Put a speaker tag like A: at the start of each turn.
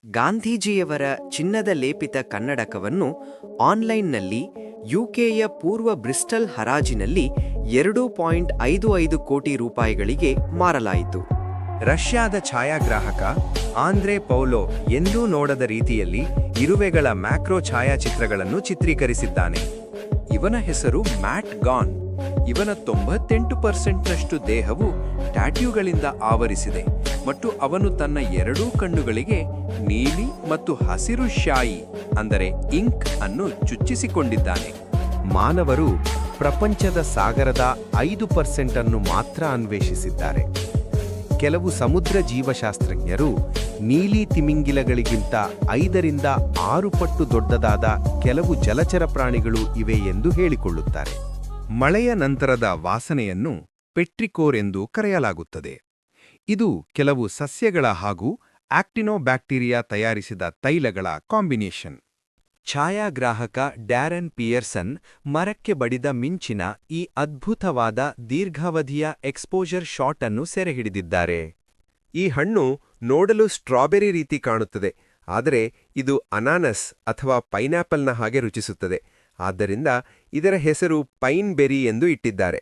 A: ಗಾಂಧೀಜಿಯವರ ಚಿನ್ನದ ಲೇಪಿತ ಕನ್ನಡಕವನ್ನು ಆನ್ಲೈನ್ನಲ್ಲಿ ಯುಕೆಯ ಪೂರ್ವ ಬ್ರಿಸ್ಟಲ್ ಹರಾಜಿನಲ್ಲಿ 2.55 ಕೋಟಿ ರೂಪಾಯಿಗಳಿಗೆ ಮಾರಲಾಯಿತು.
B: ರಷ್ಯಾದ ಛಾಯಾಗ್ರಾಹಕ ಆಂದ್ರೇ ಪೌಲೋ ಎಂದೂ ನೋಡದ ರೀತಿಯಲ್ಲಿ ಇರುವೆಗಳ ಮ್ಯಾಕ್ರೋ ಛಾಯಾಚಿತ್ರಗಳನ್ನು ಚಿತ್ರೀಕರಿಸಿದ್ದಾನೆ. ಇವನ ಹೆಸರು ಮ್ಯಾಟ್ ಗಾನ್. ಇವನ 98%ನಷ್ಟು ದೇಹವು ಟ್ಯಾಟ್ಯೂಗಳಿಂದ ಆವರಿಸಿದೆ ಮತ್ತು ಅವನು ತನ್ನ ಎರಡೂ ಕಣ್ಣುಗಳಿಗೆ ನೀಲಿ ಮತ್ತು ಹಸಿರು ಶಾಯಿ ಅಂದರೆ ಇಂಕ್ ಅನ್ನು ಚುಚ್ಚಿಸಿಕೊಂಡಿದ್ದಾನೆ.
C: ಮಾನವರು ಪ್ರಪಂಚದ ಸಾಗರದ 5% ಮಾತ್ರ ಅನ್ವೇಷಿಸಿದ್ದಾರೆ. ಕೆಲವು ಸಮುದ್ರ ಜೀವಶಾಸ್ತ್ರಜ್ಞರು ನೀಲಿ ತಿಮಿಂಗಿಲಗಳಿಗಿಂತ 5ರಿಂದ 6 ಪಟ್ಟು ದೊಡ್ಡದಾದ ಕೆಲವು ಜಲಚರ ಪ್ರಾಣಿಗಳು ಇವೆ ಎಂದು ಹೇಳಿಕೊಳ್ಳುತ್ತಾರೆ.
B: ಮಳೆಯ ನಂತರದ ವಾಸನೆಯನ್ನು ಪೆಟ್ರಿಕೋರ್ ಎಂದು ಕರೆಯಲಾಗುತ್ತದೆ. ಇದು ಕೆಲವು ಸಸ್ಯಗಳ ಹಾಗೂ ಆಕ್ಟಿನೋಬ್ಯಾಕ್ಟೀರಿಯಾ ತಯಾರಿಸಿದ ತೈಲಗಳ ಕಾಂಬಿನೇಷನ್. ಛಾಯಾಗ್ರಾಹಕ ಡ್ಯಾರನ್ ಪಿಯರ್ಸನ್ ಮರಕ್ಕೆ ಬಡಿದ ಮಿಂಚಿನ ಈ ಅದ್ಭುತವಾದ ದೀರ್ಘಾವಧಿಯ ಎಕ್ಸ್ಪೋಜರ್ ಶಾಟ್ ಅನ್ನು ಸೆರೆಹಿಡಿದಿದ್ದಾರೆ.
D: ಈ ಹಣ್ಣು ನೋಡಲು ಸ್ಟ್ರಾಬೆರಿ ರೀತಿ ಕಾಣುತ್ತದೆ, ಆದರೆ ಇದು ಅನಾನಸ್ ಅಥವಾ ಪೈನಾಪಲ್ನ ಹಾಗೆ ರುಚಿಸುತ್ತದೆ. ಆದ್ದರಿಂದ ಇದರ ಹೆಸರು ಪೈನ್ ಬೆರಿ ಎಂದು ಇಟ್ಟಿದ್ದಾರೆ.